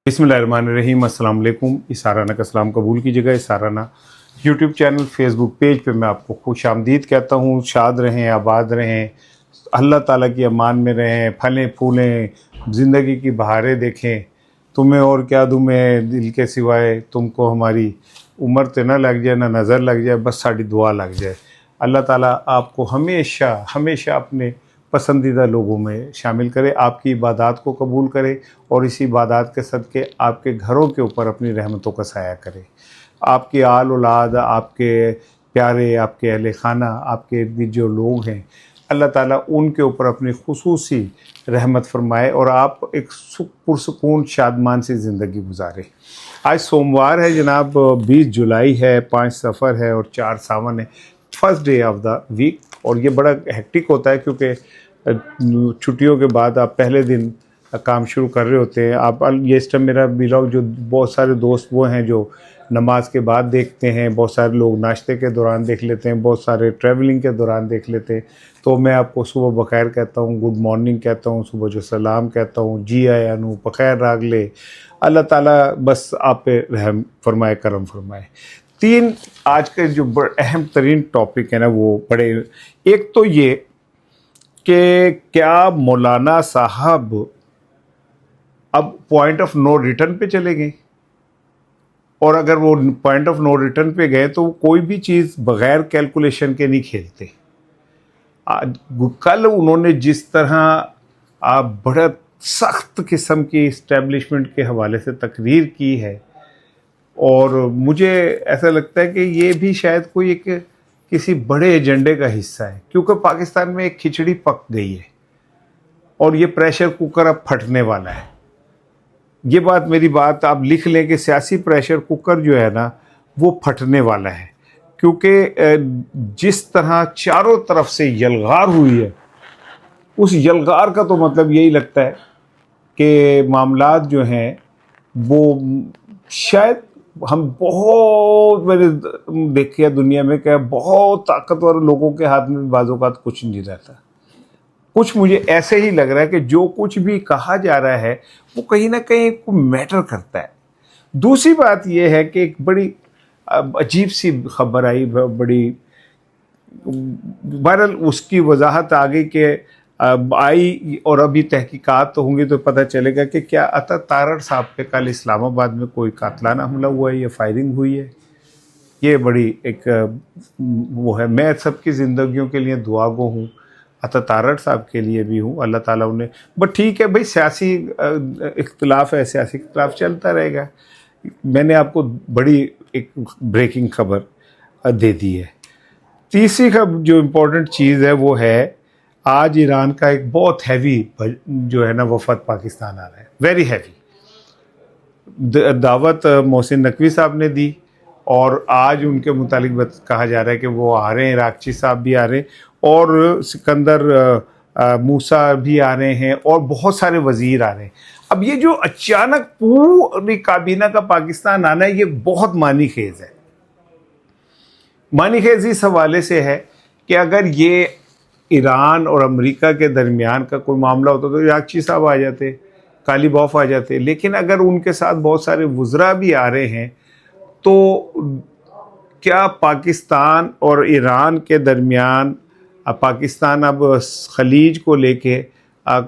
बिस्मिल्लाहिर्रहमानिर्रहीम, अस्सलाम वालेकुम। इसाराना का सलाम कबूल कीजिएगा। इसाराना यूट्यूब चैनल, फेसबुक पेज पे मैं आपको खुश आमदीद कहता हूँ। शाद रहें, आबाद रहें, अल्लाह ताला की अमान में रहें, फलें फूलें, ज़िंदगी की बहारें देखें। तुम्हें और क्या दूँ मैं दिल के सिवाय, तुमको हमारी उम्र तो ना लग जाए, ना नज़र लग जाए, बस साड़ी दुआ लग जाए। अल्लाह ताला आपको हमेशा हमेशा अपने पसंदीदा लोगों में शामिल करे, आपकी इबादत को कबूल करे और इसी इबादत के सदक़े आपके घरों के ऊपर अपनी रहमतों का साया करे। आपकी आल औलाद, आपके प्यारे, आपके अहले खाना, आपके इर्द गिर्द जो लोग हैं, अल्लाह ताला उनके ऊपर अपनी खुसूसी रहमत फरमाए और आप एक पुरसकून शादमान सी ज़िंदगी गुजारें। आज सोमवार है जनाब, 20 जुलाई है, 5 सफ़र है और 4 सावन है, first day of the week. और ये बड़ा हेक्टिक होता है क्योंकि छुट्टियों के बाद आप पहले दिन काम शुरू कर रहे होते हैं। आप ये इस टाइम मेरा व्लॉग जो बहुत सारे दोस्त वो हैं जो नमाज के बाद देखते हैं, बहुत सारे लोग नाश्ते के दौरान देख लेते हैं, बहुत सारे ट्रैवलिंग के दौरान देख लेते हैं। तो मैं आपको सुबह बखैर कहता हूँ, गुड मॉर्निंग कहता हूँ, सुबह जो सलाम कहता हूँ, जी आया नू बखैर रागले। अल्लाह ताला बस आप पे रहम फरमाए, करम फरमाए। 3 आज के जो अहम तरीन टॉपिक है ना वो बड़े, एक तो ये कि क्या मौलाना साहब अब पॉइंट ऑफ नो रिटर्न पे चले गए, और अगर वो पॉइंट ऑफ नो रिटर्न पे गए तो कोई भी चीज़ बग़ैर कैलकुलेशन के नहीं खेलते। आज कल उन्होंने जिस तरह आप बड़ा सख्त किस्म की इस्टेब्लिशमेंट के हवाले से तकरीर की है, और मुझे ऐसा लगता है कि ये भी शायद कोई एक किसी बड़े एजेंडे का हिस्सा है, क्योंकि पाकिस्तान में एक खिचड़ी पक गई है और ये प्रेशर कुकर अब फटने वाला है। ये बात, मेरी बात आप लिख लें कि सियासी प्रेशर कुकर जो है ना वो फटने वाला है, क्योंकि जिस तरह चारों तरफ से यलगार हुई है, उस यलगार का तो मतलब यही लगता है कि मामलात जो हैं वो शायद हम बहुत, मैंने देखा दुनिया में क्या बहुत ताकतवर लोगों के हाथ में बाज़ों का कुछ नहीं रहता। कुछ मुझे ऐसे ही लग रहा है कि जो कुछ भी कहा जा रहा है वो कहीं ना कहीं को मैटर करता है। दूसरी बात यह है कि एक बड़ी अजीब सी खबर आई, बड़ी बहरहाल उसकी वजाहत आगे के आई, और अभी तहकीकात तो होंगी तो पता चलेगा कि क्या अता तारड़ साहब पे कल इस्लामाबाद में कोई कातलाना हमला हुआ है या फायरिंग हुई है। ये बड़ी एक वो है। मैं सबकी ज़िंदगियों के लिए दुआ गो हूँ, अता तारड़ साहब के लिए भी हूँ, अल्लाह ताला उन्हें। बट ठीक है भाई, सियासी इख्तलाफ है, सियासी इख्तलाफ चलता रहेगा। मैंने आपको बड़ी एक ब्रेकिंग खबर दे दी है। तीसरी खबर जो इम्पोर्टेंट चीज़ है वो है, आज ईरान का एक बहुत हैवी जो है ना वफद पाकिस्तान आ रहा है, वेरी हैवी। दावत मोहसिन नकवी साहब ने दी और आज उनके मुतालिक कहा जा रहा है कि वो आ रहे हैं, इराकची साहब भी आ रहे हैं और सिकंदर मूसा भी आ रहे हैं और बहुत सारे वज़ीर आ रहे हैं। अब ये जो अचानक पूरी काबीना का पाकिस्तान आना है, ये बहुत मानी खेज है। मानी खेज इस हवाले से है कि अगर ये ईरान और अमेरिका के दरमियान का कोई मामला होता तो इराकची साहब आ जाते, कालीबॉफ आ जाते, लेकिन अगर उनके साथ बहुत सारे वुज़रा भी आ रहे हैं तो क्या पाकिस्तान और ईरान के दरमियान, पाकिस्तान अब खलीज को लेके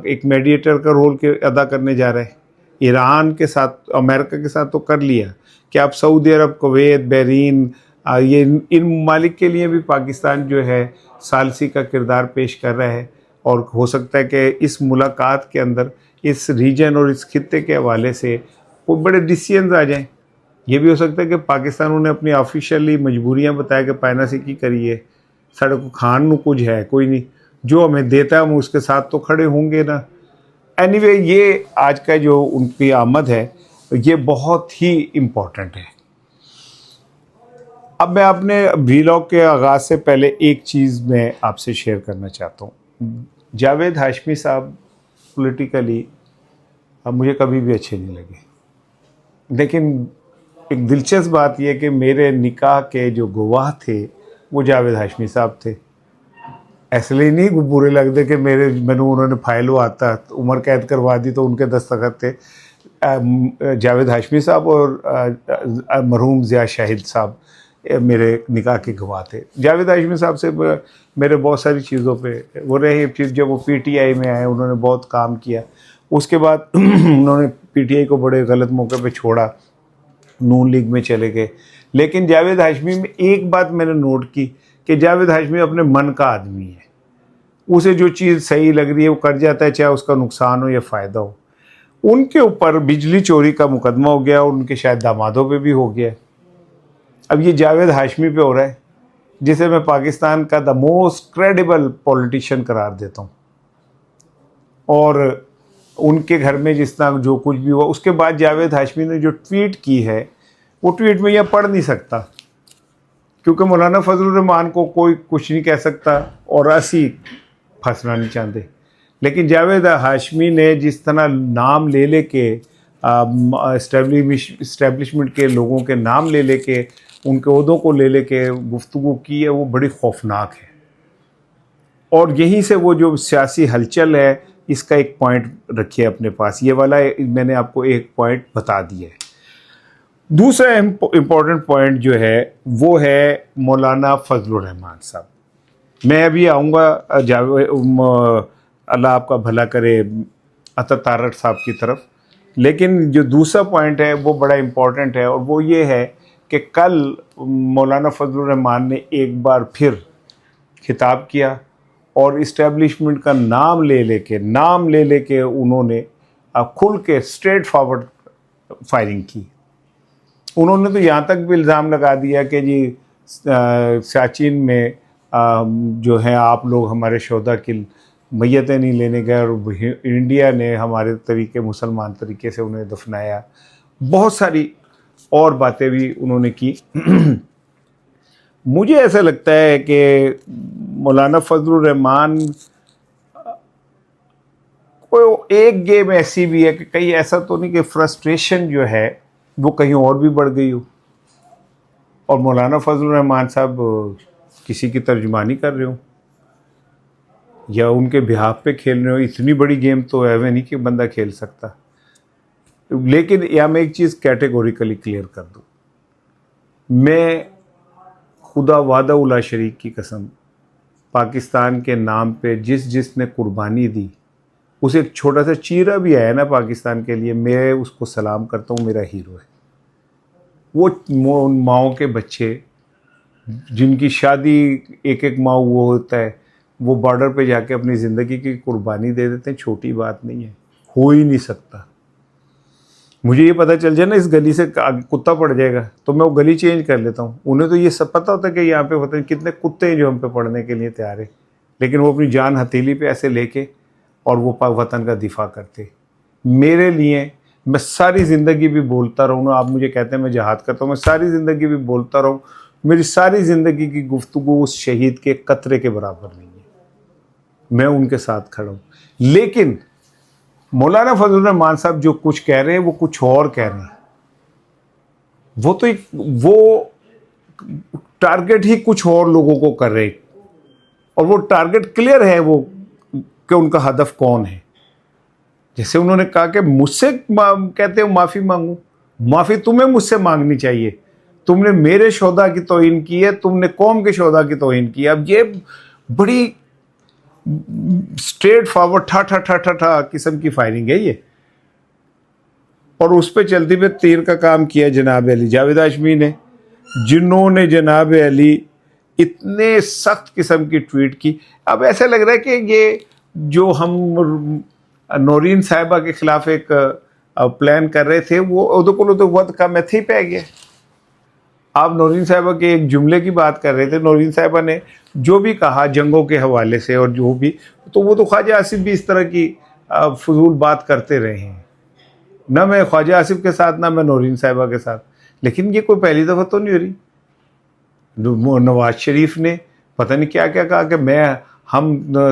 एक मेडिएटर का रोल अदा करने जा रहा है। ईरान के साथ, अमेरिका के साथ तो कर लिया कि अब सऊदी अरब, कुवैत, बहरीन, ये इन ममालिक के लिए भी पाकिस्तान जो है सालसी का किरदार पेश कर रहा है। और हो सकता है कि इस मुलाकात के अंदर इस रीजन और इस खित्ते के हवाले से कोई बड़े डिसीजन आ जाएं। ये भी हो सकता है कि पाकिस्तान उन्हें अपनी ऑफिशियली मजबूरियां बताया कि पैना से की करिए, साढ़े को खान नू कुछ है कोई नहीं, जो हमें देता है हम उसके साथ तो खड़े होंगे ना। एनीवे, ये आज का जो उनकी आमद है ये बहुत ही इम्पोर्टेंट है। अब मैं अपने व्लॉग के आगाज़ से पहले एक चीज़ मैं आपसे शेयर करना चाहता हूँ। जावेद हाशमी साहब पॉलिटिकली अब मुझे कभी भी अच्छे नहीं लगे, लेकिन एक दिलचस्प बात यह कि मेरे निकाह के जो गवाह थे वो जावेद हाशमी साहब थे। इसलिए नहीं बुरे लगते कि मैंने उन्होंने फाइल आता उम्र कैद करवा दी तो उनके दस्तखत थे। जावेद हाशमी साहब और मरहूम ज़िया शाहिद साहब मेरे निकाह के गवाह थे। जावेद हाशमी साहब से मेरे बहुत सारी चीज़ों पे वो रहे। फिर जब वो पीटीआई में आए उन्होंने बहुत काम किया। उसके बाद उन्होंने पीटीआई को बड़े गलत मौके पे छोड़ा, नून लीग में चले गए। लेकिन जावेद हाशमी में एक बात मैंने नोट की कि जावेद हाशमी अपने मन का आदमी है। उसे जो चीज़ सही लग रही है वो कर जाता है, चाहे उसका नुकसान हो या फ़ायदा हो। उनके ऊपर बिजली चोरी का मुकदमा हो गया और उनके शायद दामादों पे भी हो गया। अब ये जावेद हाशमी पे हो रहा है, जिसे मैं पाकिस्तान का द मोस्ट क्रेडिबल पॉलिटिशियन करार देता हूँ। और उनके घर में जिस तरह जो कुछ भी हुआ, उसके बाद जावेद हाशमी ने जो ट्वीट की है वो ट्वीट में यह पढ़ नहीं सकता, क्योंकि मौलाना फजलुर रहमान को कोई कुछ नहीं कह सकता और असी फंसना नहीं चाहते। लेकिन जावेद हाशमी ने जिस तरह नाम ले लेके इस्टेब्लिशमेंट के लोगों के नाम ले लेके उनके ओहदों को ले लेके गुफ्तगू की है, वो बड़ी खौफनाक है। और यहीं से वो जो सियासी हलचल है, इसका एक पॉइंट रखिए अपने पास। ये वाला मैंने आपको एक पॉइंट बता दिया है। दूसरा इम्पोर्टेंट पॉइंट जो है वो है मौलाना फजलुर रहमान साहब। मैं अभी आऊँगा अल्लाह आपका भला करे अता तारड़ साहब की तरफ। लेकिन जो दूसरा पॉइंट है वो बड़ा इम्पोर्टेंट है, और वो ये है कि कल मौलाना फजलुर रहमान ने एक बार फिर खिताब किया और इस्टेब्लिशमेंट का नाम ले लेके उन्होंने खुल के स्ट्रेट फॉरवर्ड फायरिंग की। उन्होंने तो यहाँ तक भी इल्ज़ाम लगा दिया कि जी सियाचिन में जो है आप लोग हमारे शोधा की मैयतें नहीं लेने गए और इंडिया ने हमारे तरीके मुसलमान तरीके से उन्हें दफनाया। बहुत सारी और बातें भी उन्होंने की। मुझे ऐसा लगता है कि मौलाना फजलुर रहमान कोई एक गेम ऐसी भी है कि कहीं ऐसा तो नहीं कि फ्रस्ट्रेशन जो है वो कहीं और भी बढ़ गई हो और मौलाना फजलुर रहमान साहब किसी की तर्जुमानी कर रहे हो या उनके बिहाफ पे खेल रहे हो। इतनी बड़ी गेम तो है नहीं कि बंदा खेल सकता। लेकिन या मैं एक चीज़ कैटेगोरिकली क्लियर कर दूँ, मैं खुदा वादा उला शरीक की कसम पाकिस्तान के नाम पे जिसने कुर्बानी दी, उसे एक छोटा सा चीरा भी आया ना पाकिस्तान के लिए, मैं उसको सलाम करता हूँ, मेरा हीरो है। वो माओ के बच्चे जिनकी शादी एक माँ वो होता है, वो बॉर्डर पे जाके अपनी ज़िंदगी की कुर्बानी दे देते हैं। छोटी बात नहीं है, हो ही नहीं सकता। मुझे ये पता चल जाए ना इस गली से कुत्ता पड़ जाएगा तो मैं वो गली चेंज कर लेता हूँ। उन्हें तो ये सब पता होता है कि यहाँ पे पता नहीं कितने कुत्ते हैं जो हम पे पड़ने के लिए तैयार है, लेकिन वो अपनी जान हथेली पे ऐसे लेके और वो पाक वतन का दिफा करते। मेरे लिए मैं सारी ज़िंदगी भी बोलता रहूँ, आप मुझे कहते हैं मैं जहाद करता हूँ, मैं सारी ज़िंदगी भी बोलता रहूँ, मेरी सारी ज़िंदगी की गुफ्तगू उस शहीद के कतरे के बराबर नहीं है। मैं उनके साथ खड़ा हूँ। लेकिन मौलाना फजलुर रहमान साहब जो कुछ कह रहे हैं वो कुछ और कह रहे हैं। वो टारगेट ही कुछ और लोगों को कर रहे हैं और वो टारगेट क्लियर है वो कि उनका हदफ कौन है। जैसे उन्होंने कहा कि मुझसे कहते हो माफ़ी मांगू, माफ़ी तुम्हें मुझसे मांगनी चाहिए। तुमने मेरे शोधा की तौहीन की है, तुमने कौम के शोधा की तौहीन की है। अब ये बड़ी स्ट्रेट फॉरवर्ड ठा किस्म की फायरिंग है ये, और उस पर चलते हुए तीर का काम किया जनाब अली जावेद हाशमी ने, जिन्होंने जनाब अली इतने सख्त किस्म की ट्वीट की। अब ऐसा लग रहा है कि ये जो हम नौरीन साहिबा के खिलाफ एक प्लान कर रहे थे वो उदो को तो वक्त का मैथी पे गया। आप नौरीन साहिबा के एक जुमले की बात कर रहे थे, नौरीन साहिबा ने जो भी कहा जंगों के हवाले से और जो भी, तो वो तो ख्वाजा आसिफ भी इस तरह की फजूल बात करते रहे हैं। ना मैं ख्वाजा आसिफ के साथ ना मैं नौरीन साहिबा के साथ, लेकिन ये कोई पहली दफ़ा तो नहीं हो रही। नवाज शरीफ ने पता नहीं क्या क्या कहा कि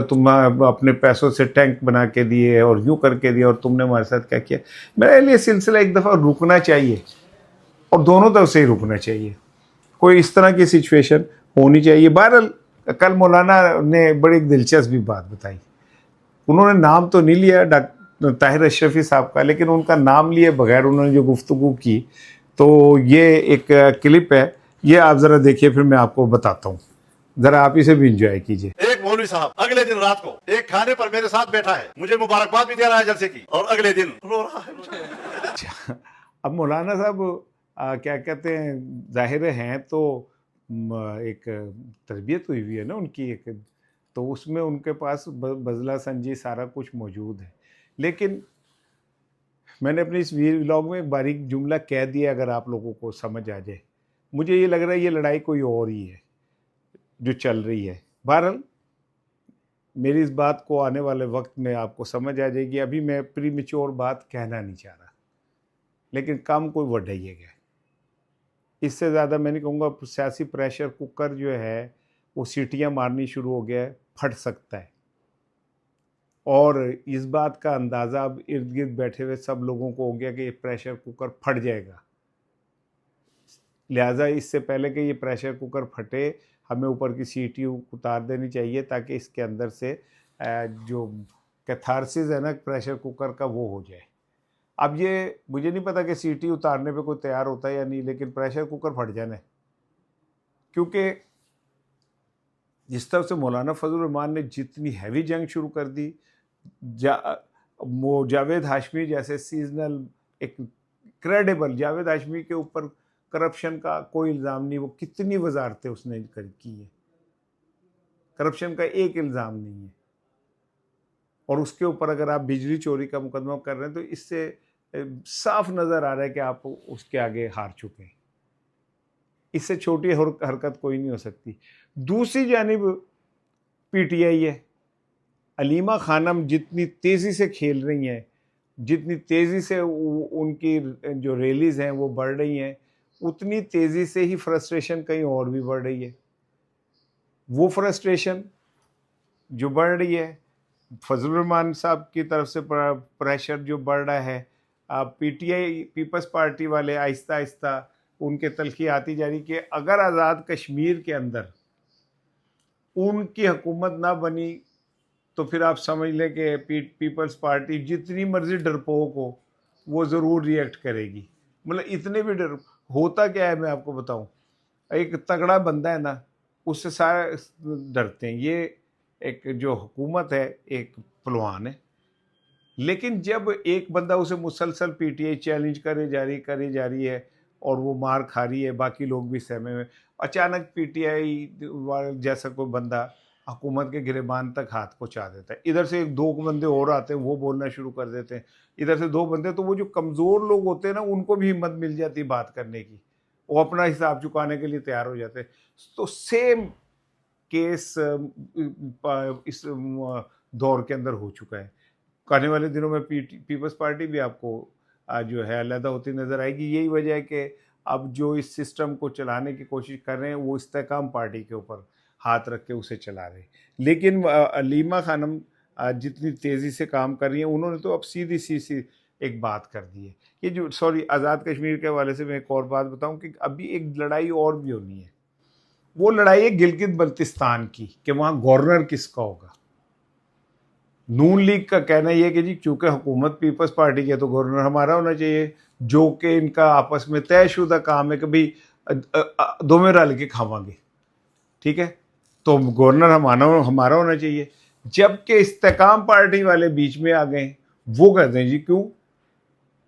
तुम अपने पैसों से टैंक बना के दिए और यूँ करके दिया और तुमने हमारे साथ क्या किया। मेरे लिए सिलसिला एक दफ़ा रुकना चाहिए और दोनों तरफ से ही रुकना चाहिए। कोई इस तरह की सिचुएशन होनी चाहिए। बहरहाल कल मौलाना ने बड़ी दिलचस्प बात बताई। उन्होंने नाम तो नहीं लिया ताहिर अशरफी साहब का, लेकिन उनका नाम लिए बगैर उन्होंने जो गुफ्तगू की, तो ये एक क्लिप है, ये आप ज़रा देखिए, फिर मैं आपको बताता हूँ, ज़रा आप इसे भी इंजॉय कीजिए। एक मौलवी साहब अगले दिन रात को एक खाने पर मेरे साथ बैठा है, मुझे मुबारकबाद भी दे रहा है जलसे की, और अगले दिन रो रहा है। अब मौलाना साहब क्या कहते हैं, ज़ाहिर हैं तो एक तरबियत हुई हुई है ना उनकी एक, तो उसमें उनके पास बजला संजी सारा कुछ मौजूद है। लेकिन मैंने अपने इस व्लॉग में एक बारीक जुमला कह दिया, अगर आप लोगों को समझ आ जाए। मुझे ये लग रहा है ये लड़ाई कोई और ही है जो चल रही है। बहरहाल मेरी इस बात को आने वाले वक्त में आपको समझ आ जाएगी। अभी मैं प्रीमेच्योर बात कहना नहीं चाह रहा, लेकिन काम कोई बढ़ाइएगा। इससे ज़्यादा मैं नहीं कहूँगा। सियासी प्रेशर कुकर जो है वो सीटियाँ मारनी शुरू हो गया है, फट सकता है। और इस बात का अंदाज़ा अब इर्द गिर्द बैठे हुए सब लोगों को हो गया कि ये प्रेशर कुकर फट जाएगा। लिहाजा इससे पहले कि ये प्रेशर कुकर फटे, हमें ऊपर की सीटी उतार देनी चाहिए, ताकि इसके अंदर से जो कैथारसिस है ना प्रेशर कुकर का, वो हो जाए। अब ये मुझे नहीं पता कि सीटी उतारने पे कोई तैयार होता है या नहीं, लेकिन प्रेशर कुकर फट जाना है। क्योंकि जिस तरह से मौलाना फजल रहमान ने जितनी हैवी जंग शुरू कर दी, जावेद हाशमी जैसे सीजनल एक क्रेडिबल, जावेद हाशमी के ऊपर करप्शन का कोई इल्ज़ाम नहीं, वो कितनी वजारतें उसने की है, करप्शन का एक इल्ज़ाम नहीं है। और उसके ऊपर अगर आप बिजली चोरी का मुकदमा कर रहे हैं, तो इससे साफ नज़र आ रहा है कि आप उसके आगे हार चुके हैं। इससे छोटी हरकत कोई नहीं हो सकती। दूसरी जानिब पीटीआई है, अलीमा खानम जितनी तेज़ी से खेल रही हैं, जितनी तेज़ी से उनकी जो रैलीज़ हैं वो बढ़ रही हैं, उतनी तेज़ी से ही फ्रस्ट्रेशन कहीं और भी बढ़ रही है। वो फ्रस्ट्रेशन जो बढ़ रही है, फजल रहमान साहब की तरफ से प्रेशर जो बढ़ रहा है, पीटीआई पीपल्स पार्टी वाले आहिस्ता आहिस्ता उनके तलखी आती जा रही कि अगर आज़ाद कश्मीर के अंदर उनकी हुकूमत ना बनी, तो फिर आप समझ लें कि पीपल्स पार्टी जितनी मर्जी डरपोक हो, वो ज़रूर रिएक्ट करेगी। मतलब इतने भी डर, होता क्या है मैं आपको बताऊं, एक तगड़ा बंदा है ना, उससे सारे डरते हैं। ये एक जो हुकूमत है एक पहलवान है, लेकिन जब एक बंदा उसे मुसलसल पीटीआई चैलेंज करे जा रही है और वो मार खा रही है, बाकी लोग भी सहमे हुए, अचानक पीटीआई जैसा कोई बंदा हुकूमत के गिरेबान तक हाथ पहुँचा देता है। इधर से एक दो बंदे और आते हैं, वो बोलना शुरू कर देते हैं, इधर से दो बंदे, तो वो जो कमज़ोर लोग होते हैं ना, उनको भी हिम्मत मिल जाती है बात करने की, वो अपना हिसाब चुकाने के लिए तैयार हो जाते हैं। तो सेम केस इस दौर के अंदर हो चुका है। आने वाले दिनों में पीपल्स पार्टी भी आपको जो है अलहदा होती नज़र आएगी। यही वजह है कि अब जो इस सिस्टम को चलाने की कोशिश कर रहे हैं, वो इस्तेकाम पार्टी के ऊपर हाथ रख के उसे चला रहे हैं। लेकिन अलीमा खानम जितनी तेज़ी से काम कर रही हैं, उन्होंने तो अब सीधी सी एक बात कर दी है। ये जो आज़ाद कश्मीर के हवाले से मैं एक और बात बताऊं कि अभी एक लड़ाई और भी होनी है। वो लड़ाई है गिलगित बल्तिस्तान की, कि वहाँ गवर्नर किसका होगा। नून लीग का कहना यह है कि जी चूँकि हुकूमत पीपल्स पार्टी की है, तो गवर्नर हमारा होना चाहिए, जो कि इनका आपस में तयशुदा काम है कि भाई दोवें रल के खावांगे, ठीक है, तो गवर्नर हमारा होना चाहिए। जबकि इस्तेकाम पार्टी वाले बीच में आ गए, वो कहते हैं जी क्यों,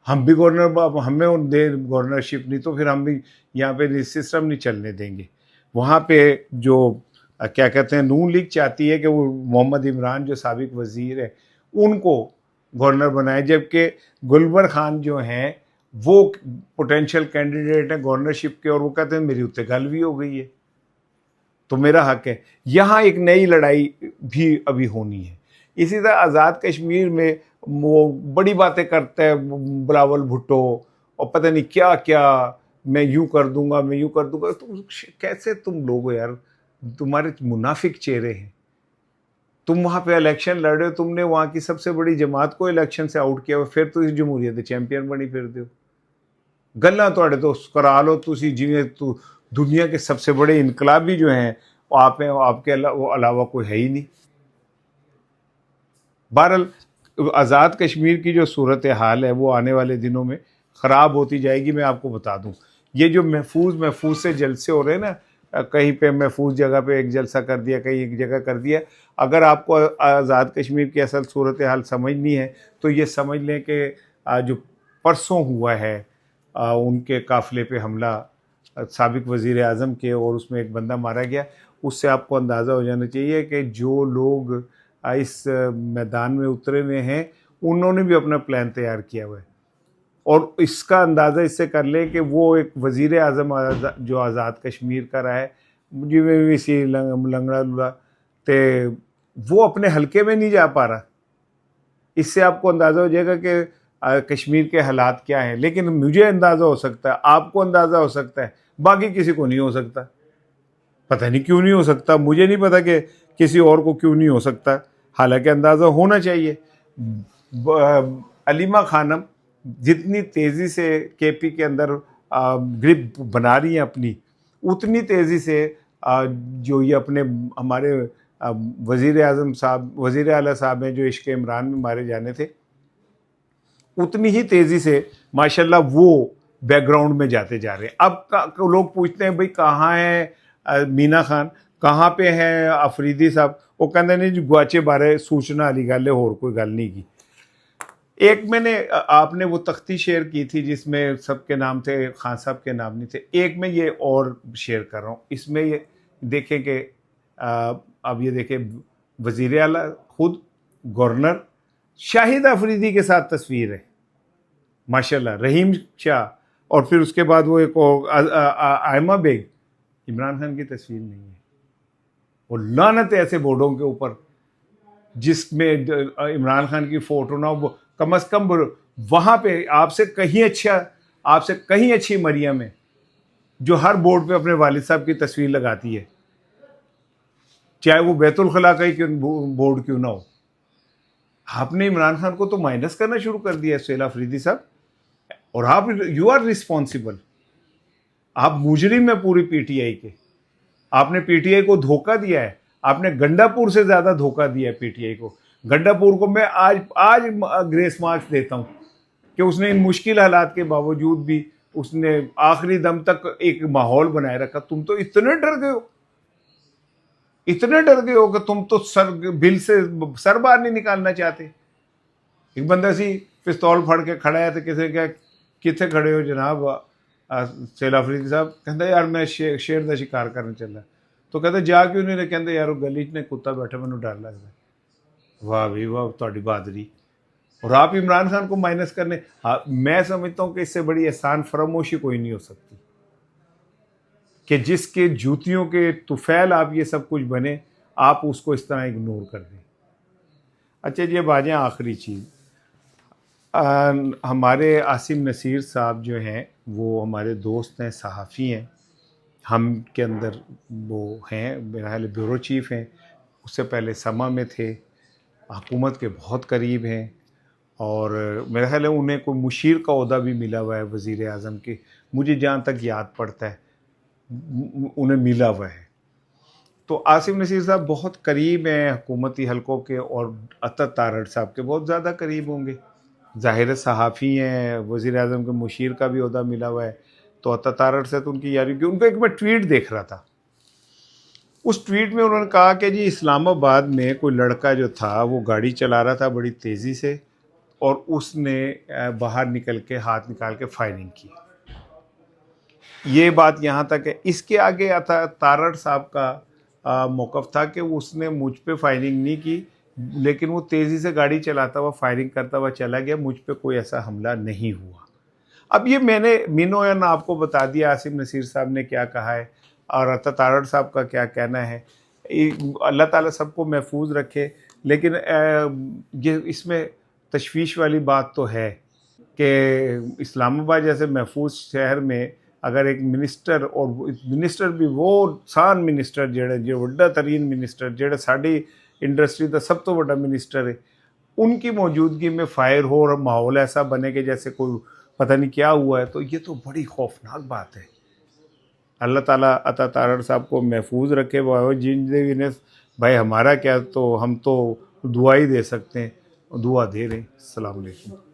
हम भी गवर्नर, हमें दे गवर्नरशिप, नहीं तो फिर हम भी यहाँ पे सिस्टम नहीं चलने देंगे। वहाँ पे जो क्या कहते हैं, नून लीग चाहती है कि वो मोहम्मद इमरान जो साबिक वज़ीर है उनको गवर्नर बनाए, जबकि गुलबर खान जो हैं वो पोटेंशियल कैंडिडेट हैं गवर्नरशिप के, और वो कहते हैं मेरी उत्ते गल भी हो गई है तो मेरा हक है। यहाँ एक नई लड़ाई भी अभी होनी है। इसी तरह आज़ाद कश्मीर में वो बड़ी बातें करता है बिलावल भुट्टो, और पता नहीं क्या क्या, मैं यूँ कर दूंगा, मैं यूँ कर दूंगा। तो कैसे तुम लोग हो यार, तुम्हारे मुनाफिक चेहरे हैं। तुम वहाँ पे इलेक्शन लड़ रहे हो, तुमने वहाँ की सबसे बड़ी जमात को इलेक्शन से आउट किया, फिर तो इस जमहूरियत के चैंपियन बनी फिरते हो। गल्लां तुहाडे तो करा लो तुसी, जिवें तू दुनिया के सबसे बड़े इनकलाबी जो हैं आप हैं, आपके अलावा कोई है ही नहीं। बहरहाल आज़ाद कश्मीर की जो सूरत हाल है वो आने वाले दिनों में ख़राब होती जाएगी। मैं आपको बता दूं, ये जो महफूज से जलसे हो रहे हैं ना, कहीं पे महफूज जगह पे एक जलसा कर दिया, कहीं एक जगह कर दिया। अगर आपको आज़ाद कश्मीर की असल सूरत हाल समझनी है तो ये समझ लें कि जो परसों हुआ है उनके काफ़िले पे हमला, साबिक वज़ीर आज़म के, और उसमें एक बंदा मारा गया। उससे आपको अंदाज़ा हो जाना चाहिए कि जो लोग इस मैदान में उतरे हुए हैं उन्होंने भी अपना प्लान तैयार किया हुआ है। और इसका अंदाज़ा इससे कर लें कि वो एक वज़ीर आज़म जो आज़ाद कश्मीर का रहा है, जिमें भी सी लंगड़ा लुड़ा, तो वो अपने हलके में नहीं जा पा रहा। इससे आपको अंदाज़ा हो जाएगा कि कश्मीर के हालात क्या हैं। लेकिन मुझे अंदाज़ा हो सकता है, आपको अंदाज़ा हो सकता है, बाकी किसी को नहीं हो सकता। पता नहीं क्यों नहीं हो सकता, मुझे नहीं पता कि किसी और को क्यों नहीं हो सकता, हालांकि अंदाज़ा होना चाहिए। अलीमा खानम जितनी तेज़ी से केपी के अंदर ग्रिप बना रही हैं अपनी, उतनी तेज़ी से जो ये अपने हमारे वज़ीर आज़म साहब, वज़ीर आला साहब हैं जो इश्क़ इमरान में मारे जाने थे, उतनी ही तेज़ी से माशाल्लाह वो बैकग्राउंड में जाते जा रहे हैं। अब लोग पूछते हैं भाई कहाँ है मीना खान, कहाँ पे हैं अफरीदी साहब? वो कहते नहीं जी गुआचे बारे सूचना वाली गल है, होर कोई गल नहीं की। एक मैंने आपने वो तख्ती शेयर की थी जिसमें सबके नाम थे, खान साहब के नाम नहीं थे। एक मैं ये और शेयर कर रहा हूँ, इसमें ये देखें कि अब ये देखें वज़ीर आला खुद, गवर्नर, शाहिद अफरीदी के साथ तस्वीर है माशाल्लाह, रहीम शाह, और फिर उसके बाद वो एक आयमा बेग। इमरान खान की तस्वीर नहीं है। वो लानत है ऐसे बोर्डों के ऊपर जिसमें इमरान खान की फ़ोटो ना हो, कम अज़ कम वहाँ पे आपसे कहीं अच्छी मरियम है जो हर बोर्ड पे अपने वालिद साहब की तस्वीर लगाती है, चाहे वो बैतुल खला का ही बोर्ड क्यों ना हो। आपने इमरान खान को तो माइनस करना शुरू कर दिया सुहेल अफरीदी साहब, और आप यू आर रिस्पॉन्सिबल, आप मुजरिम है पूरी पीटीआई के। आपने पीटीआई को धोखा दिया है, आपने गंडापुर से ज्यादा धोखा दिया है पीटीआई को। गंडापुर को मैं आज ग्रेस मार्क्स देता हूं कि उसने इन मुश्किल हालात के बावजूद भी उसने आखिरी दम तक एक माहौल बनाए रखा। तुम तो इतने डर गए हो कि तुम तो बिल से सर बाहर नहीं निकालना चाहते। एक बंदा सी पिस्तौल फड़ के खड़ा है तो किसी क्या कितने खड़े हो जनाब सुहेल अफरीदी साहब? कहता यार मैं शेर का शिकार करने चला। तो कहते जा क्यों नहीं रहे? कहते यार गली च ने कुत्ता बैठा, मैनू डर लगता। वाह भी वाह तुहाडी बहादुरी। और आप इमरान खान को माइनस करने, मैं समझता हूँ कि इससे बड़ी एहसान फरामोशी कोई नहीं हो सकती कि जिसके जूतियों के तुफैल आप ये सब कुछ बने, आप उसको इस तरह इग्नोर कर दें। अच्छा जी, अब आ जाए आखिरी चीज़। हमारे आसिम नसीर साहब जो हैं वो हमारे दोस्त हैं, सहाफ़ी हैं, हम के अंदर वो हैं, मेरा ख्याल ब्यूरो चीफ़ हैं, उससे पहले समा में थे, हुकूमत के बहुत करीब हैं, और मेरा ख्याल है उन्हें कोई मुशीर का ओहदा भी मिला हुआ है वज़ीर आज़म के, मुझे जहाँ तक याद पड़ता है उन्हें मिला हुआ है। तो आसिम नसीर साहब बहुत करीब हैं हुकूमती हलकों के, और अता तारड़ साहब के बहुत ज़्यादा करीब होंगे। ज़ाहिर सहाफ़ी हैं, वज़ीर आज़म के मुशीर का भी ओहदा मिला हुआ है, तो अता तारड़ से तो उनकी यारी की। उनको एक मैं ट्वीट देख रहा था, उस ट्वीट में उन्होंने कहा कि जी इस्लामाबाद में कोई लड़का जो था वो गाड़ी चला रहा था बड़ी तेज़ी से, और उसने बाहर निकल के हाथ निकाल के फायरिंग की। ये बात यहाँ तक है। इसके आगे आता तारड़ साहब का मौक़िफ़ था कि उसने मुझ पे फायरिंग नहीं की, लेकिन वो तेज़ी से गाड़ी चलाता हुआ फायरिंग करता हुआ चला गया, मुझ पे कोई ऐसा हमला नहीं हुआ। अब ये मैंने मीनोयन आपको बता दिया आसिम नसीर साहब ने क्या कहा है और अता तारड़ साहब का क्या कहना है। अल्लाह ताला सबको महफूज रखे, लेकिन ये इसमें तशवीश वाली बात तो है कि इस्लामाबाद जैसे महफूज शहर में अगर एक मिनिस्टर, और मिनिस्टर भी वो सान मिनिस्टर जो वड्डा तरीन मिनिस्टर जो साड़ी इंडस्ट्री का सब तो बड़ा मिनिस्टर है, उनकी मौजूदगी में फायर हो और माहौल ऐसा बने कि जैसे कोई पता नहीं क्या हुआ है, तो ये तो बड़ी खौफनाक बात है। अल्लाह ताला अता तारड़ साहब को महफूज रखे। वो जिन भाई हमारा क्या, तो हम तो दुआ ही दे सकते हैं, दुआ दे रहे हैं। अस्सलाम वालेकुम।